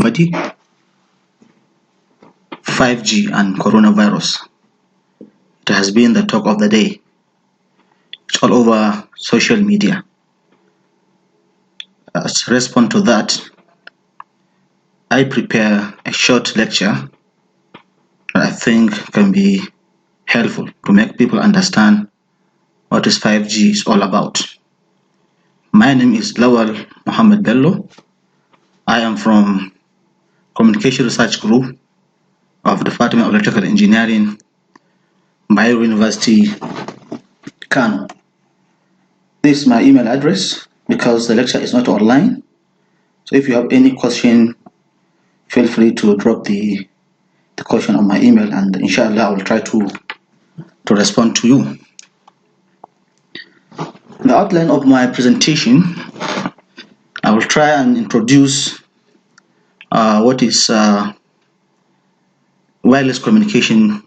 everybody. 5G and coronavirus. It has been the talk of the day. It's all over social media. As a response to that, I prepare a short lecture that I think can be helpful to make people understand what is 5G is all about. My name is Lawal Mohammed Bello. I am from Communication Research Group of Department of Electrical Engineering, Bayero University, Kano. This is my email address because the lecture is not online. So if you have any question, feel free to drop the question on my email, and inshallah I will try to respond to you. The outline of my presentation, I will try and introduce what is wireless communication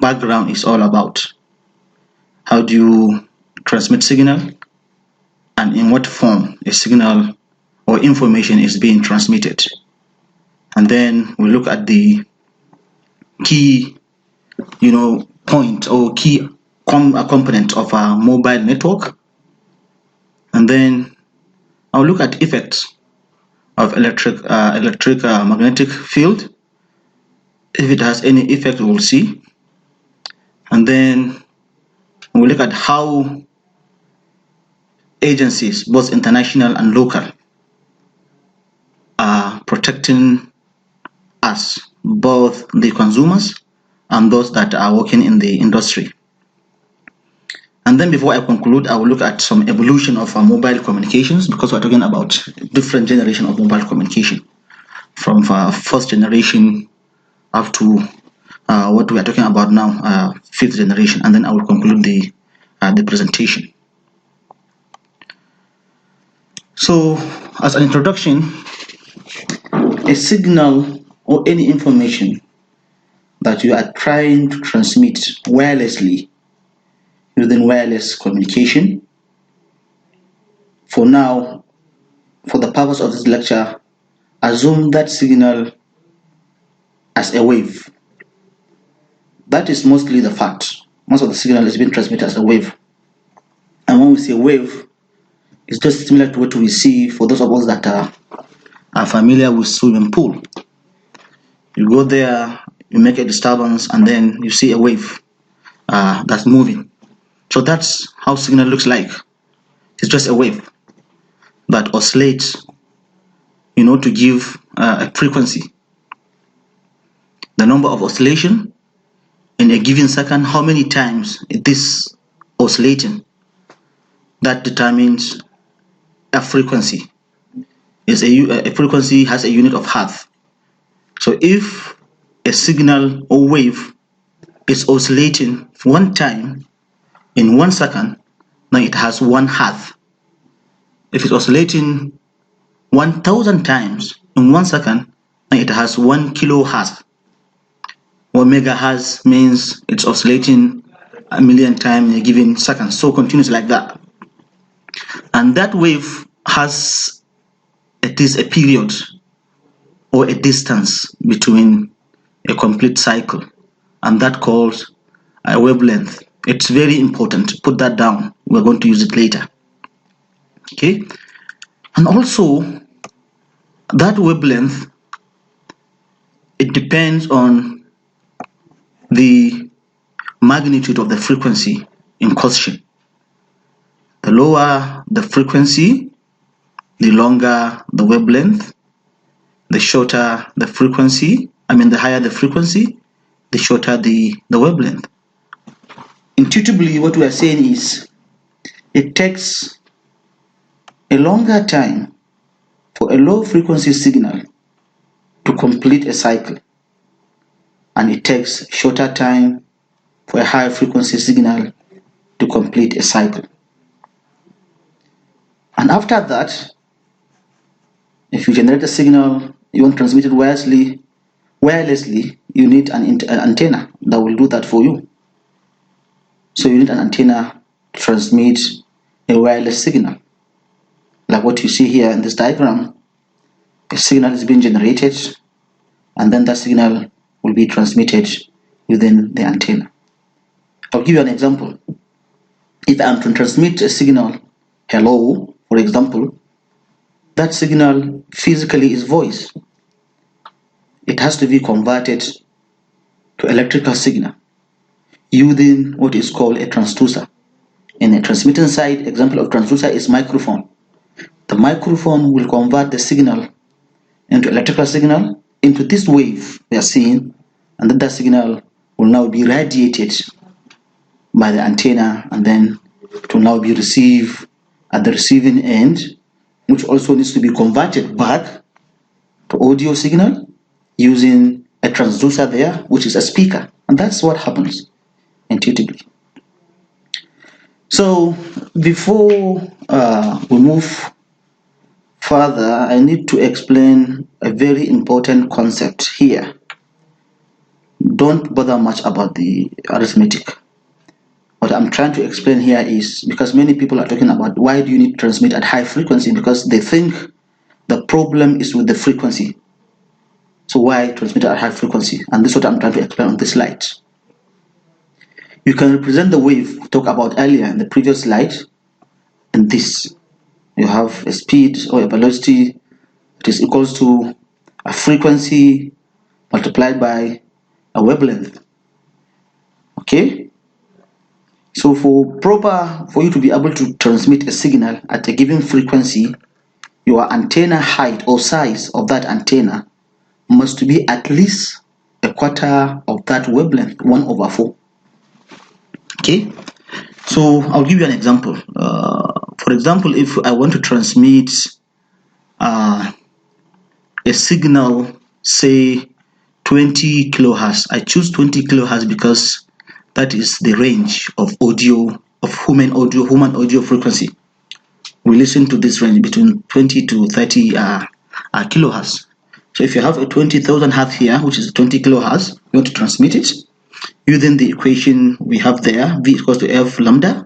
background is all about. How do you transmit signal, and in what form a signal or information is being transmitted. And then we look at the key point or key component of a mobile network. And then I'll look at effects of magnetic field. If it has any effect, we'll see. And then we'll look at how agencies, both international and local, are protecting us, both the consumers and those that are working in the industry. And then before I conclude, I will look at some evolution of our mobile communications, because we're talking about different generation of mobile communication, from first generation up to what we are talking about now, fifth generation. And then I will conclude the presentation. So, as an introduction, a signal or any information that you are trying to transmit wirelessly using wireless communication. For now, for the purpose of this lecture, assume that signal as a wave. That is mostly the fact. Most of the signal is being transmitted as a wave. And when we say wave, it's just similar to what we see for those of us that are familiar with swimming pool. You go there, you make a disturbance, and then you see a wave that's moving. So that's how signal looks like. It's just a wave that oscillates, to give a frequency. The number of oscillation in a given second, how many times it is oscillating, that determines a frequency. A frequency has a unit of hertz. So if a signal or wave is oscillating one time in 1 second, then it has 1 hertz. If it's oscillating 1,000 times in 1 second, then it has 1 kilohertz. 1 megahertz means it's oscillating 1,000,000 times in a given second, so continues like that. And that wave has a period or a distance between a complete cycle, and that calls a wavelength. It's very important. Put that down. We're going to use it later. Okay? And also, that wavelength, it depends on the magnitude of the frequency in question. The lower the frequency, the longer the wavelength. The shorter the frequency, the higher the frequency, the shorter the wavelength. Intuitively, what we are saying is it takes a longer time for a low frequency signal to complete a cycle, and it takes shorter time for a high frequency signal to complete a cycle. And after that, if you generate a signal, you want to transmit it wirelessly, you need an antenna that will do that for you. So you need an antenna to transmit a wireless signal. Like what you see here in this diagram, a signal is being generated, and then that signal will be transmitted within the antenna. I'll give you an example. If I'm to transmit a signal, hello, for example, that signal physically is voice. It has to be converted to electrical signal using what is called a transducer. In a transmitting side, example of transducer is microphone. The microphone will convert the signal into electrical signal into this wave we are seeing, and then that signal will now be radiated by the antenna, and then it will now be received at the receiving end, which also needs to be converted back to audio signal using a transducer there, which is a speaker. And that's what happens intuitively. So before we move further, I need to explain a very important concept here. Don't bother much about the arithmetic. What I'm trying to explain here is, because many people are talking about why do you need to transmit at high frequency, because they think the problem is with the frequency. So why transmit at high frequency? And this is what I'm trying to explain on this slide. You can represent the wave we talked about earlier in the previous slide in this. You have a speed or a velocity that is equals to a frequency multiplied by a wavelength. Okay? So for you to be able to transmit a signal at a given frequency, your antenna height or size of that antenna must be at least a quarter of that wavelength, 1/4. Okay, so I'll give you an example. For example, if I want to transmit a signal, say 20 kilohertz, I choose 20 kilohertz because that is the range of audio, of human audio frequency. We listen to this range between 20 to 30 kilohertz. So if you have a 20,000 hertz here, which is 20 kilohertz, you want to transmit it using the equation we have there, v equals to f lambda,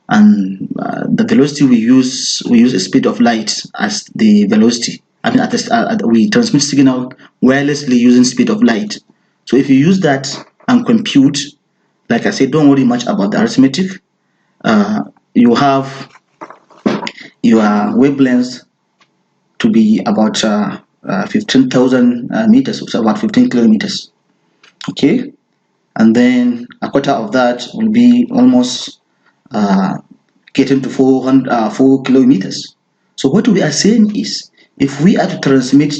and the velocity we use a speed of light as the velocity. I mean, we transmit signal wirelessly using speed of light. So if you use that and compute, like I said, don't worry much about the arithmetic. You have your wavelength to be about 15,000 meters, which is about 15 kilometers. Okay, and then a quarter of that will be almost getting to 4 kilometers. So what we are saying is, if we are to transmit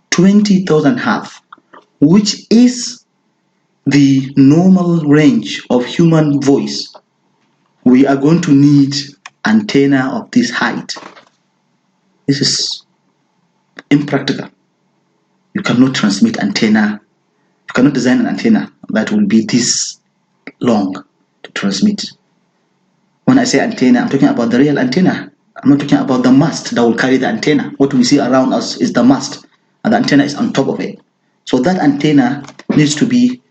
20,000 hertz, which is the normal range of human voice, we are going to need antenna of this height. This is impractical. You cannot transmit antenna. You cannot design an antenna that will be this long to transmit. When I say antenna, I'm talking about the real antenna. I'm not talking about the mast that will carry the antenna. What we see around us is the mast, and the antenna is on top of it. So that antenna needs to be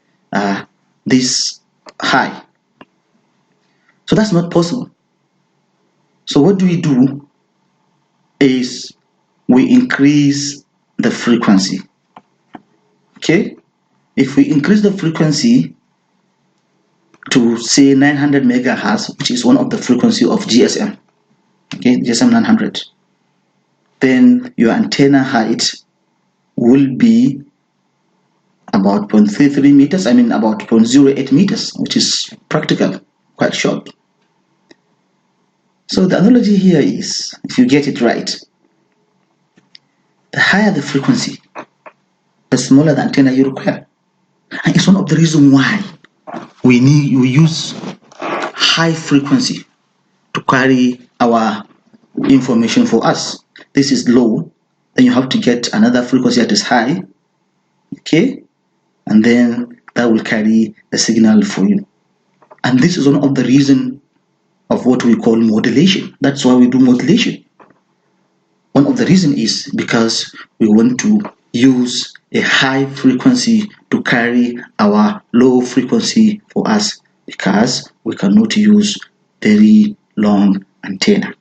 this high. So that's not possible. So what do is we increase the frequency. Okay, if we increase the frequency to say 900 megahertz, which is one of the frequency of GSM, okay, GSM 900, then your antenna height will be about 0.33 meters, I mean about 0.08 meters, which is practical, quite short. So the analogy here is, if you get it right, the higher the frequency, the smaller the antenna you require. And it's one of the reasons why we use high frequency to carry our information for us. This is low, then you have to get another frequency that is high, okay, and then that will carry the signal for you. And this is one of the reasons of what we call modulation. That's why we do modulation. One of the reasons is because we want to use a high frequency to carry our low frequency for us, because we cannot use very long antenna.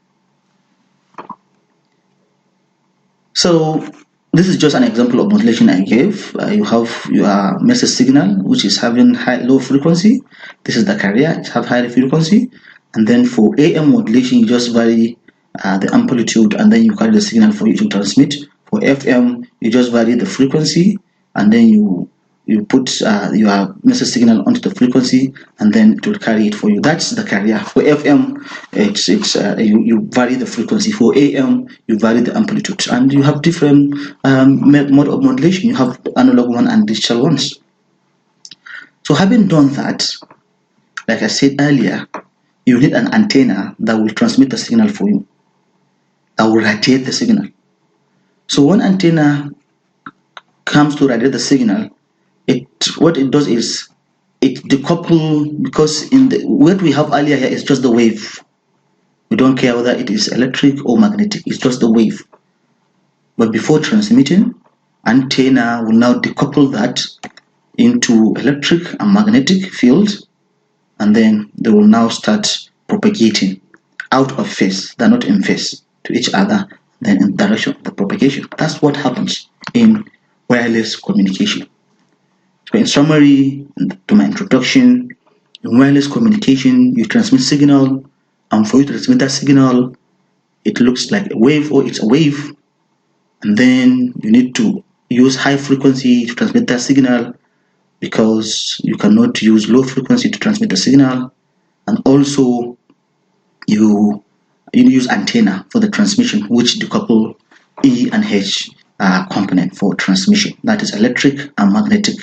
So this is just an example of modulation I gave. You have your message signal, which is having low frequency. This is the carrier, it have high frequency. And then for AM modulation, you just vary the amplitude, and then you carry the signal for you to transmit. For FM, you just vary the frequency, and then you put your message signal onto the frequency, and then it will carry it for you. That's the carrier. For FM, you vary the frequency. For AM, you vary the amplitude, and you have different mode of modulation. You have analog one and digital ones. So having done that, like I said earlier, you need an antenna that will transmit the signal for you, that will radiate the signal. So when antenna comes to radiate the signal, what it does is it decouple, because in the what we have earlier here is just the wave. We don't care whether it is electric or magnetic, it's just the wave. But before transmitting, antenna will now decouple that into electric and magnetic field, and then they will now start propagating out of phase. They're not in phase to each other, then in direction of the propagation. That's what happens in wireless communication. So in summary, to my introduction, in wireless communication, you transmit signal, and for you to transmit that signal, it looks like a wave, or it's a wave, and then you need to use high frequency to transmit that signal, because you cannot use low frequency to transmit the signal. And also you use antenna for the transmission, which decouple E and H component for transmission. That is electric and magnetic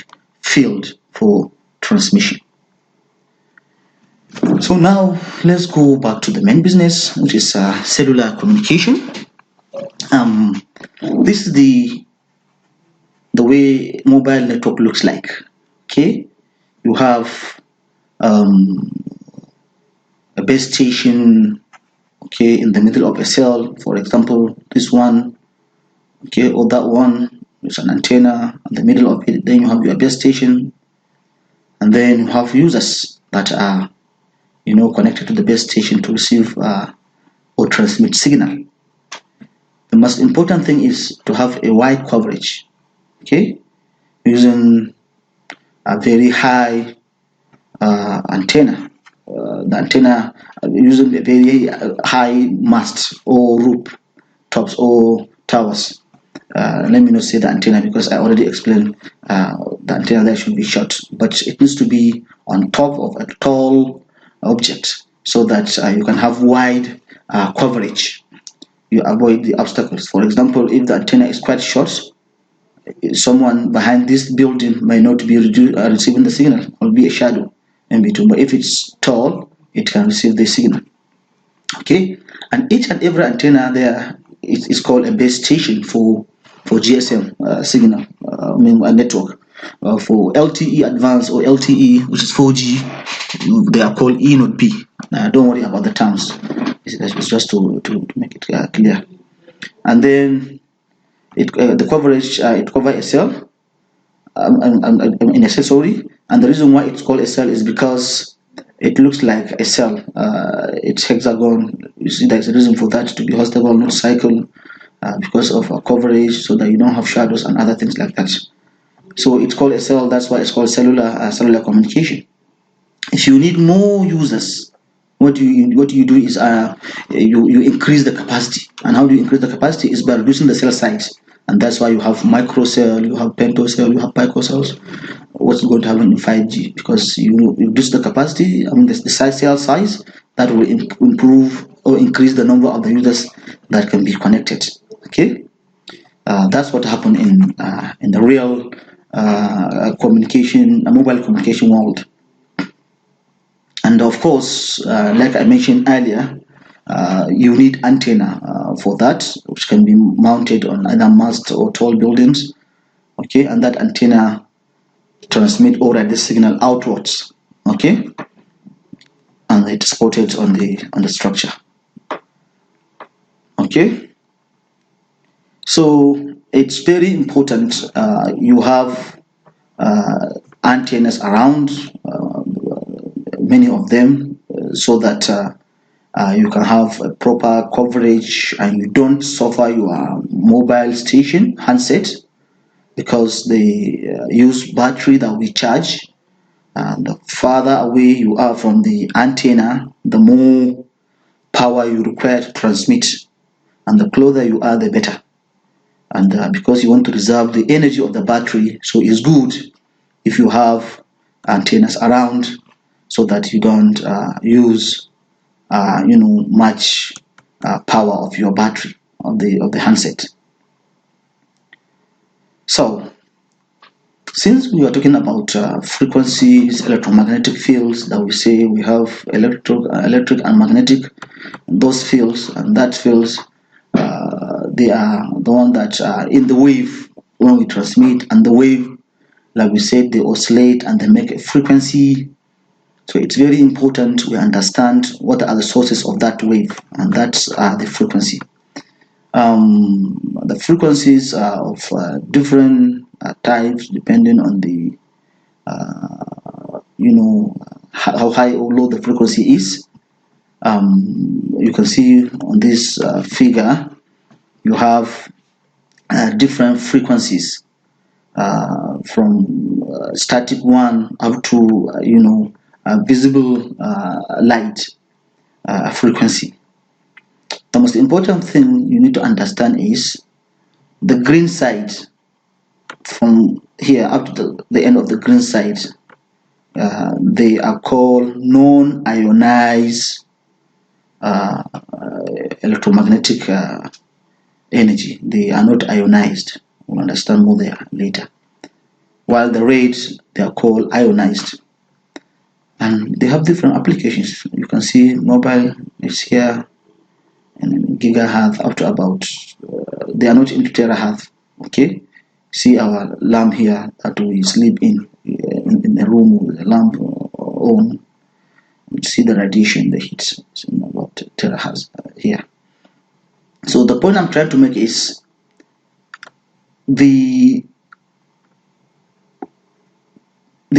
field for transmission. So now let's go back to the main business, which is cellular communication. This is the way mobile network looks like. Okay, you have a base station, okay, in the middle of a cell. For example, this one, okay, or that one is an antenna in the middle of it. Then you have your base station, and then you have users that are connected to the base station to receive or transmit signal. The most important thing is to have a wide coverage, okay, using a very high antenna. The antenna using a very high mast or roof tops or towers. Let me not say the antenna, because I already explained the antenna that should be short, but it needs to be on top of a tall object, so that you can have wide coverage. You avoid the obstacles. For example, if the antenna is quite short, someone behind this building may not be receiving the signal, or be a shadow in between. But if it's tall, it can receive the signal. Okay, and each and every antenna there is called a base station for GSM signal, a network. For LTE advanced or LTE, which is 4G, they are called E node P. Don't worry about the terms. It's just to make it clear. And then the coverage, it covers a cell, in a cell, sorry. And the reason why it's called a cell is because it looks like a cell. It's hexagon. You see, there's a reason for that, to be hospitable, not cycle, because of coverage, so that you don't have shadows and other things like that. So it's called a cell. That's why it's called cellular communication. If you need more users, what you do is you increase the capacity. And how do you increase the capacity? Is by reducing the cell size. And that's why you have microcell, you have pentocell, you have picocells. What's going to happen in 5G? Because you reduce the capacity, the cell size, that will improve or increase the number of the users that can be connected. Okay, that's what happened in the real mobile communication world. And of course, like I mentioned earlier, you need antenna for that, which can be mounted on either mast or tall buildings. Okay, and that antenna transmit or radiate the signal outwards. Okay, and it is quoted on the structure. Okay, so it's very important you have antennas around, many of them, so that You can have a proper coverage, and you don't suffer your mobile station handset because they use battery that we charge. And the farther away you are from the antenna, the more power you require to transmit, and the closer you are, the better. And because you want to reserve the energy of the battery, so it's good if you have antennas around, so that you don't use much power of your battery of the handset. So since we are talking about frequencies, electromagnetic fields, that we say we have electric and magnetic, those fields, and that fields, they are the one that are in the wave when we transmit, and the wave, like we said, they oscillate and they make a frequency. So it's very important we understand what are the sources of that wave, and that's the frequency. The frequencies are of different types depending on the how high or low the frequency is. You can see on this figure you have different frequencies from static one up to visible light frequency. The most important thing you need to understand is the green side. From here up to the end of the green side, they are called non-ionized electromagnetic energy. They are not ionized. We'll understand more there later. While the reds, they are called ionized. And they have different applications. You can see mobile is here, and gigahertz up to about, they are not into terahertz. Okay, see our lamp here that we sleep in a room with a lamp on. You see the radiation, the heat, it's in about terahertz here. So the point I'm trying to make is the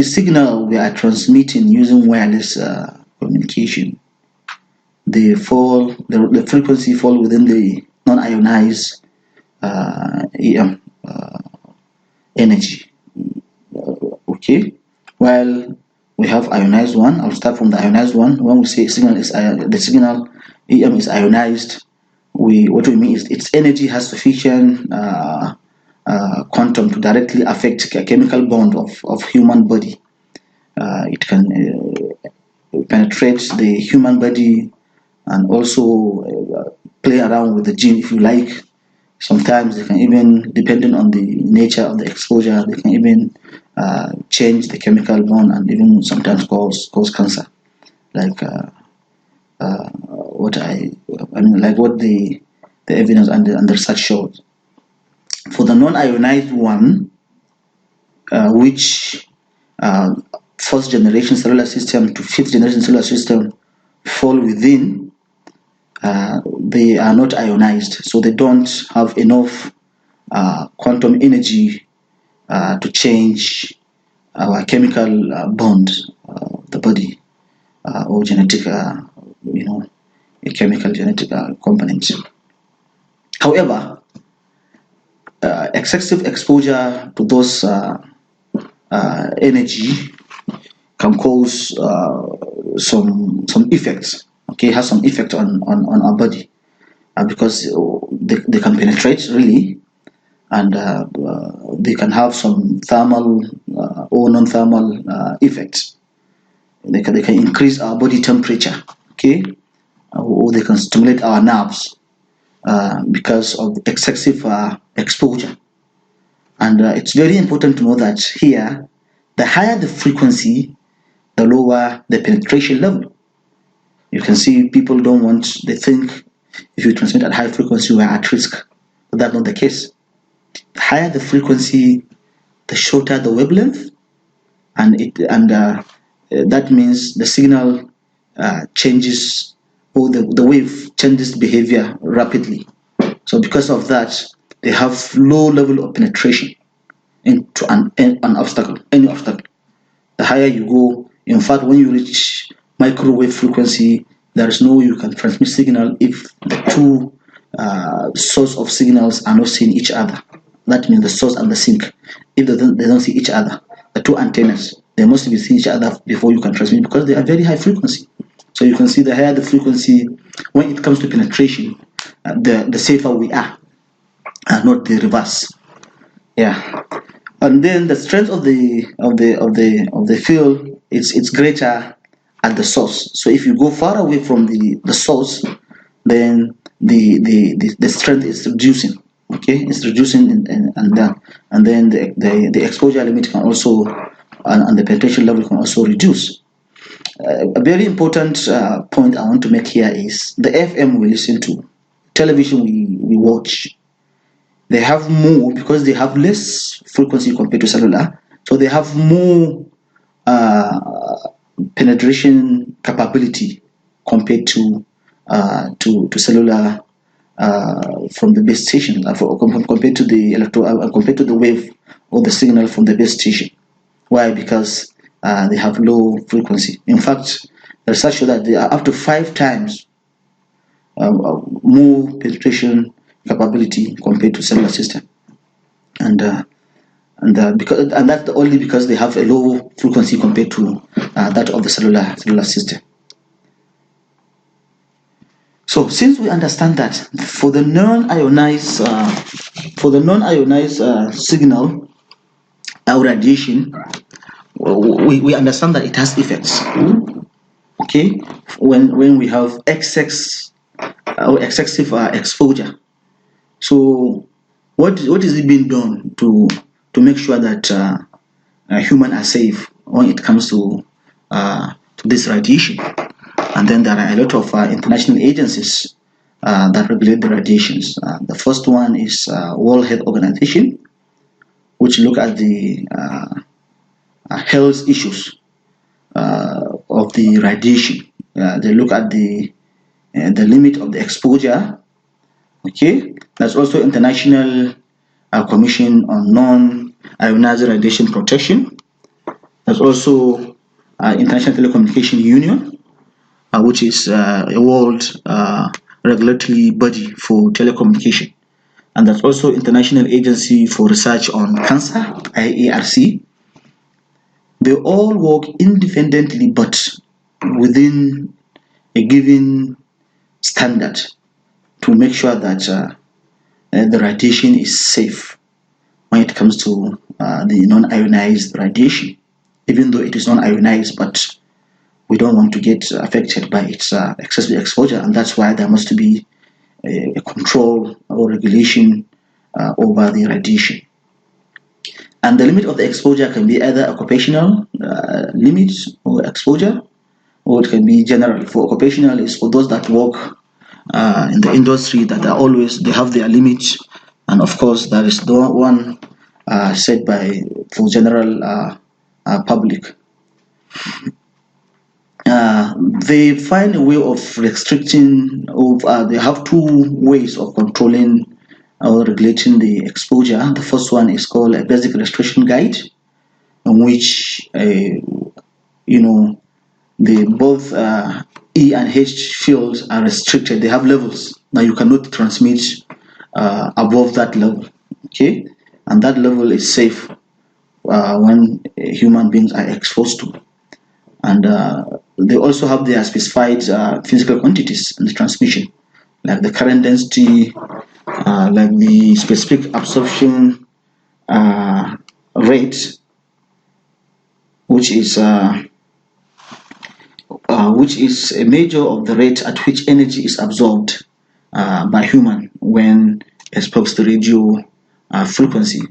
signal we are transmitting using wireless communication, the frequency fall within the non-ionized EM energy. Okay, while we have ionized one, I'll start from the ionized one. When we say signal is the signal EM is ionized, what we mean is its energy has sufficient quantum to directly affect a chemical bond of human body. It can penetrate the human body, and also play around with the gene if you like. Sometimes they can even, depending on the nature of the exposure, they can even change the chemical bond, and even sometimes cause cancer, like what the evidence and the research showed. For the non-ionized one, which first generation cellular system to fifth generation cellular system fall within, they are not ionized, so they don't have enough quantum energy to change our chemical bond of the body, or genetic, a chemical genetic component. However, excessive exposure to those energy can cause some effects. Okay, has some effect on our body, because they can penetrate really, and they can have some thermal or non-thermal effects. They can increase our body temperature. Okay, or they can stimulate our nerves because of excessive exposure. And it's very important to know that here, the higher the frequency, the lower the penetration level. You can see people don't want, they think if you transmit at high frequency, we are at risk. But that's not the case. The higher the frequency, the shorter the wavelength, and that means the signal changes, or the wave changes behavior rapidly. So because of that, they have low level of penetration into an obstacle, any obstacle. The higher you go, in fact, when you reach microwave frequency, There is no way you can transmit signal if the two source of signals are not seeing each other. That means the source and the sink. If they don't see each other, the two antennas, they must be seeing each other before you can transmit, because they are very high frequency. So you can see the higher the frequency, when it comes to penetration, the safer we are, and not the reverse. Yeah. And then the strength of the field, it's greater at the source. So if you go far away from the source, then the strength is reducing. Okay, it's reducing, and then the exposure limit can also, and the penetration level can also reduce. A very important point I want to make here is the FM we listen to, television we watch. They have more, because they have less frequency compared to cellular, so they have more penetration capability compared to cellular, from the base station, compared to the compared to the wave or the signal from the base station. Why? Because they have low frequency. In fact, the research shows that they are up to 5 times more penetration capability compared to cellular system, and that's only because they have a low frequency compared to that of the cellular system. So since we understand that for the non-ionized signal or radiation, we understand that it has effects. Okay, when we have excessive exposure. So what is it being done to make sure that humans are safe when it comes to this radiation? And then there are a lot of international agencies that regulate the radiations. The first one is World Health Organization, which look at the health issues of the radiation. They look at the limit of the exposure. Okay, there's also International Commission on Non-Ionized Radiation Protection. There's also International Telecommunication Union, which is a world regulatory body for telecommunication. And there's also International Agency for Research on Cancer, IARC. They all work independently but within a given standard to make sure that the radiation is safe when it comes to the non-ionized radiation, even though it is non-ionized, but we don't want to get affected by its excessive exposure, and that's why there must be a control or regulation over the radiation. And the limit of the exposure can be either occupational limit or exposure, or it can be general. For occupational is for those that work in the industry, that are always, they have their limits, and of course there is the one set by for general public. They find a way of restricting, they have 2 ways of controlling or regulating the exposure. The first one is called a basic restriction guide, in which the both E and H fields are restricted. They have levels that you cannot transmit above that level. Okay, and that level is safe when human beings are exposed to. And they also have their specified physical quantities in the transmission, like the current density, like the specific absorption rate, which is a measure of the rate at which energy is absorbed by human when exposed to radio frequency.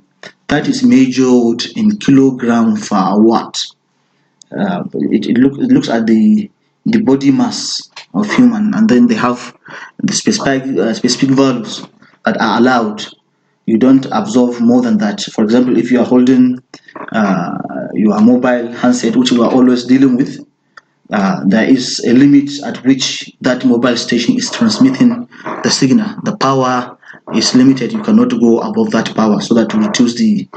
That is measured in kilogram per watt. It looks at the body mass of human, and then they have the specific values that are allowed. You don't absorb more than that. For example, if you are holding your mobile handset, which you are always dealing with, there is a limit at which that mobile station is transmitting the signal. The power is limited. You cannot go above that power, so that to reduce the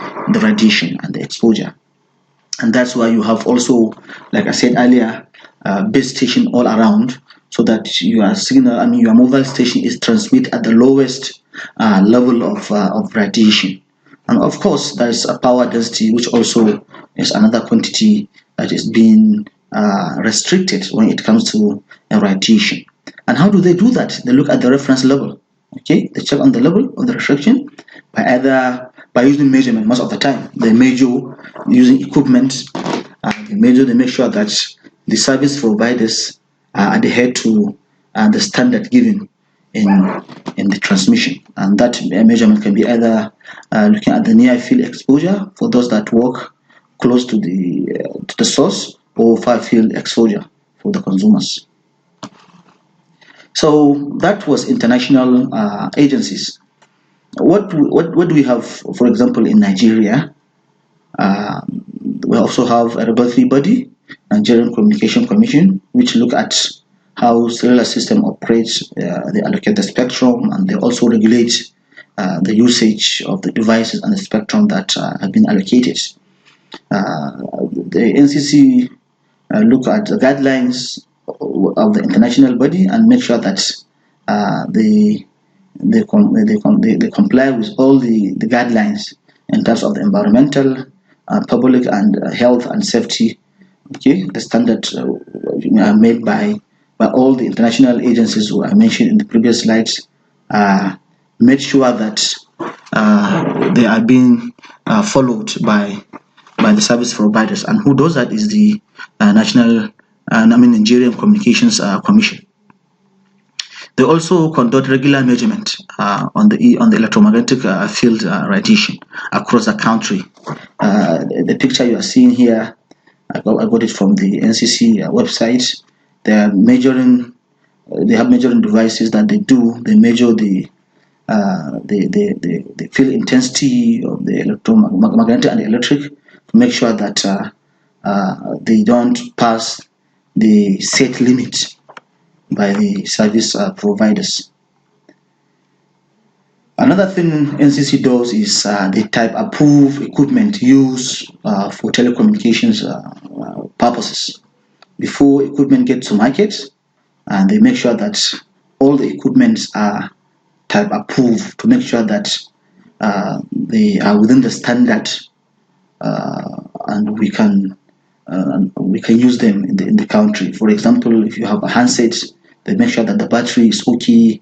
radiation and the exposure. And that's why you have also, like I said earlier, base station all around, so that your signal, your mobile station is transmit at the lowest level of radiation. And of course, there is a power density, which also is another quantity that is being restricted when it comes to radiation. And how do they do that? They look at the reference level. Okay, they check on the level of the restriction by using measurement. Most of the time, they measure using equipment. They make sure that the service providers adhere to the standard given in the transmission, and that measurement can be either looking at the near field exposure for those that work close to the source, or far field exposure for the consumers. So that was international agencies. What do we have, for example, in Nigeria? We also have a regulatory body, Nigerian Communication Commission, which look at how cellular system operates. They allocate the spectrum, and they also regulate the usage of the devices and the spectrum that have been allocated. The NCC look at the guidelines of the international body and make sure that they comply with all the guidelines in terms of the environmental, public and health and safety. Okay, the standards are made by all the international agencies who I mentioned in the previous slides. Made sure that they are being followed by the service providers, and who does that is the Nigerian Communications Commission. They also conduct regular measurement on the electromagnetic field radiation across the country. The picture you are seeing here, I got it from the NCC website. They are measuring. They have measuring devices that they do. They measure the field intensity of the electromagnetic and the electric to make sure that they don't pass the set limit by the service providers. Another thing NCC does is they type approve equipment used for telecommunications purposes. Before equipment gets to market, and they make sure that all the equipments are type approved to make sure that they are within the standard, and we can use them in the country. For example, if you have a handset, they make sure that the battery is okay,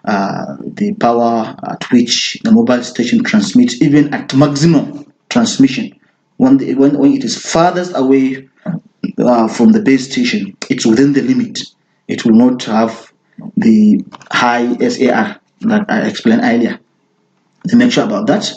the power at which the mobile station transmits, even at maximum transmission. When it is farthest away from the base station, it's within the limit. It will not have the high SAR that I explained earlier. They make sure about that,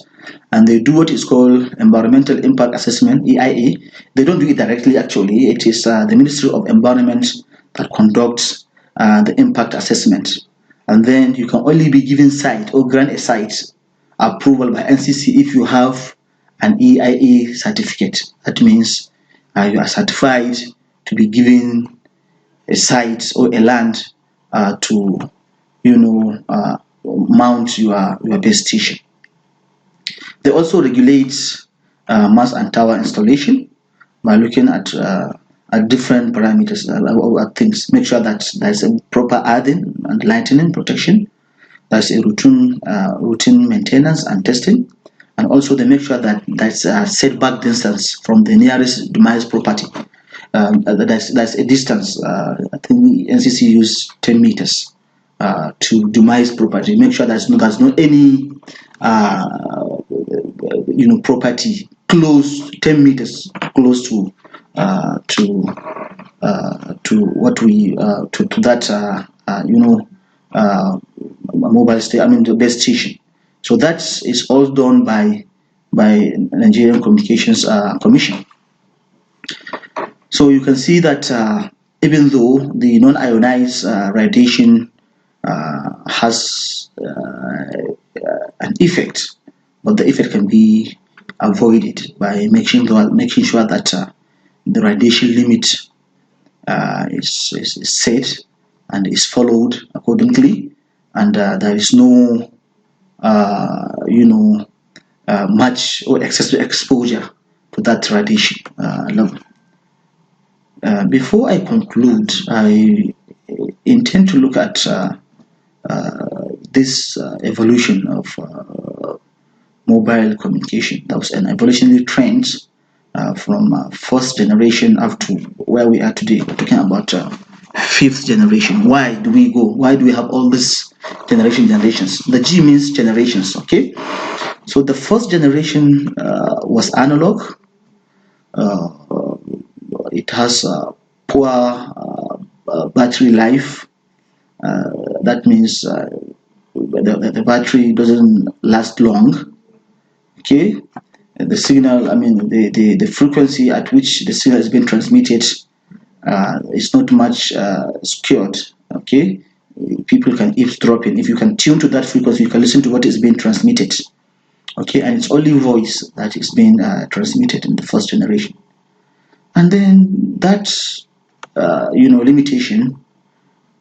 and they do what is called environmental impact assessment, EIA. They don't do it directly, actually. It is the Ministry of Environment that conducts the impact assessment, and then you can only be given site or grant a site approval by NCC if you have an EIA certificate. That means you are certified to be given a site or a land to mount your base station. They also regulate mast and tower installation by looking at different parameters, at things. Make sure that there's a proper earthing and lightning protection. There's a routine maintenance and testing, and also they make sure that there's a setback distance from the nearest demise property. There's a distance. I think NCC use 10 meters to demise property. Make sure there's no any property close 10 meters close to what we to that mobile station. The base station. So that is all done by Nigerian Communications Commission. So you can see that even though the non-ionized radiation has an effect, but the effect can be avoided by making sure that the radiation limit is set and is followed accordingly, and there is no much or excessive exposure to that radiation level. Before I conclude, I intend to look at this evolution of mobile communication. That was an evolutionary trend from first generation up to where we are today. We're talking about fifth generation. Why do we go? Why do we have all these generations? The G means generations, okay? So the first generation was analog. It has poor battery life. That means the battery doesn't last long. Okay, the signal, I mean, the frequency at which the signal is being transmitted is not much secured. Okay, people can eavesdrop in. If you can tune to that frequency, you can listen to what is being transmitted. Okay, and it's only voice that is being transmitted in the first generation. And then that limitation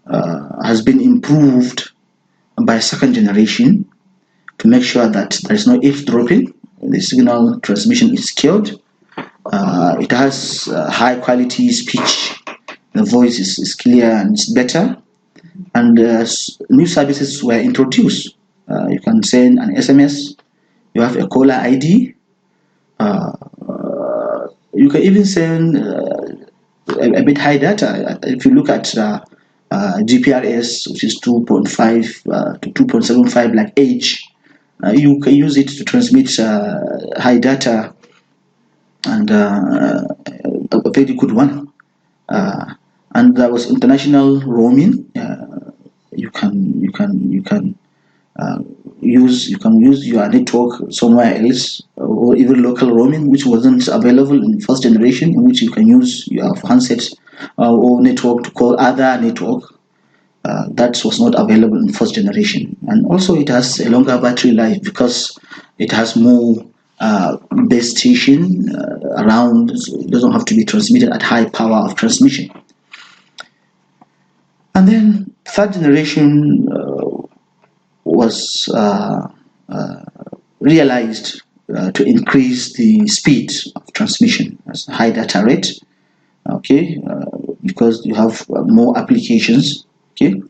has been improved by second generation to make sure that there is no eavesdropping. The signal transmission is secured. It has high quality speech. The voice is clear and it's better. And new services were introduced. You can send an SMS. You have a caller ID. You can even send a bit high data. If you look at GPRS, which is 2.5 to 2.75 like age, you can use it to transmit high data, and a very good one. And there was international roaming. You can use your network somewhere else, or even local roaming, which wasn't available in first generation, in which you can use your handset or network to call other network. That was not available in first generation. And also it has a longer battery life because it has more base station around, so it doesn't have to be transmitted at high power of transmission. And then third generation was realized to increase the speed of transmission as high data rate, okay, because you have more applications, okay,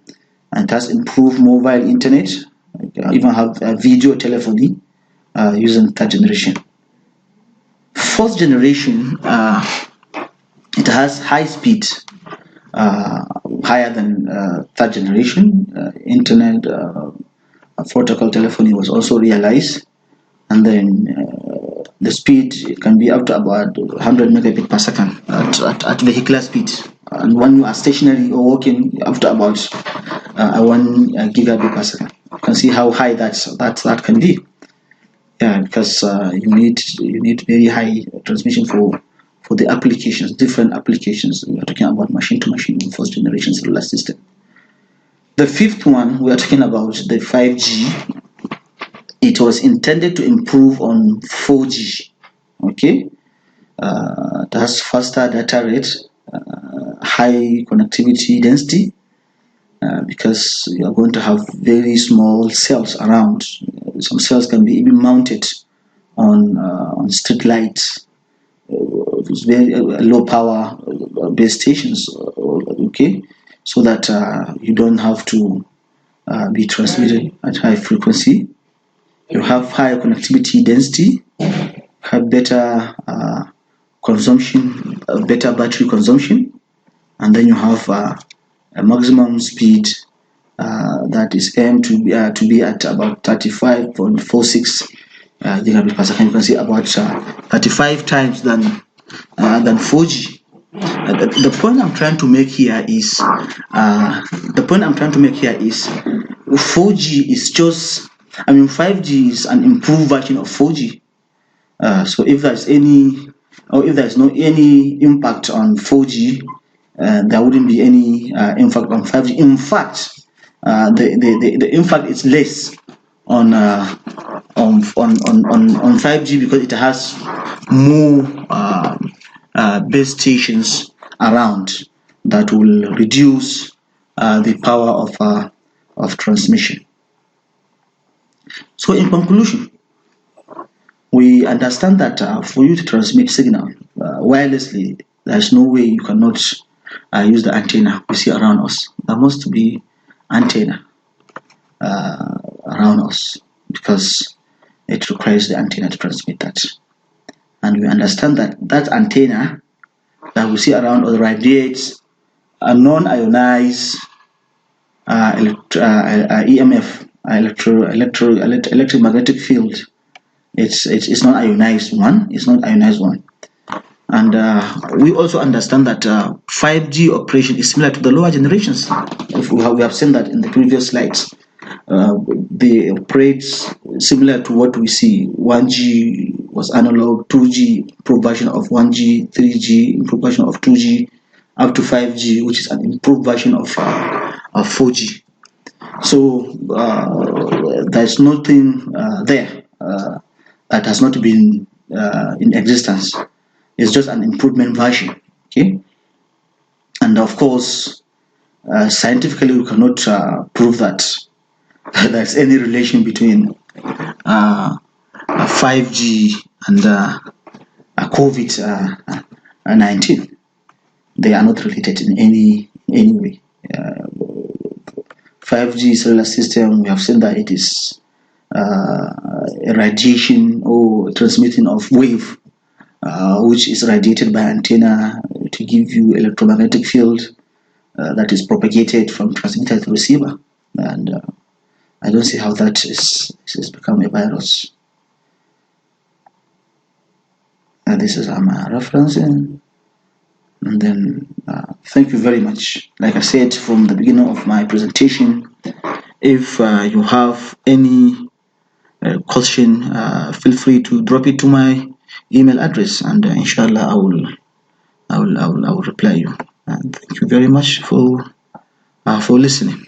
and thus improve mobile internet. You even have video telephony using third generation. Fourth generation, it has high speed, higher than third generation. Internet protocol telephony was also realized, and then the speed can be up to about 100 megabit per second at vehicular speed, and when you are stationary or walking, up to about 1 gigabit per second. You can see how high that can be. Yeah, because you need very high transmission for the applications, different applications. We are talking about machine to machine in first generation cellular system. The fifth one, we are talking about the 5G. It was intended to improve on 4G. Okay, it has faster data rate, high connectivity density, because you are going to have very small cells around. Some cells can be even mounted on street lights. It's very low power base stations. Okay, so that you don't have to be transmitted at high frequency. You have higher connectivity density, have better consumption, better battery consumption, and then you have a maximum speed that is aimed to be at about 35.46 gigabit per second. You can see about 35 times than 4G. The point I'm trying to make here is 4G is just, 5G is an improved version of 4G. So if there's no any impact on 4G, there wouldn't be any impact on 5G. In fact, the impact is less on 5G because it has more base stations around that will reduce the power of transmission. So in conclusion, we understand that for you to transmit signal wirelessly, there's no way you cannot use the antenna we see around us. There must be antenna around us because it requires the antenna to transmit that. And we understand that that antenna that we see around us radiates a non-ionized EMF, electromagnetic field. It's not ionized one. It's not ionized one. And we also understand that 5G operation is similar to the lower generations. If we have seen that in the previous slides. They operate similar to what we see. 1G was analog, 2G improved version of 1G, 3G improved version of 2G, up to 5G, which is an improved version of 4G. So there's nothing there that has not been in existence. It's just an improvement version. Okay, and of course, scientifically we cannot prove that there's any relation between 5G and COVID-19. They are not related in any way. 5G cellular system, we have seen that it is a radiation or transmitting of wave, which is radiated by antenna to give you electromagnetic field that is propagated from transmitter to receiver. And I don't see how that is become a virus. And this is my referencing. And then thank you very much. Like I said from the beginning of my presentation, if you have any question, feel free to drop it to my email address, and inshallah I will reply you. And thank you very much for listening.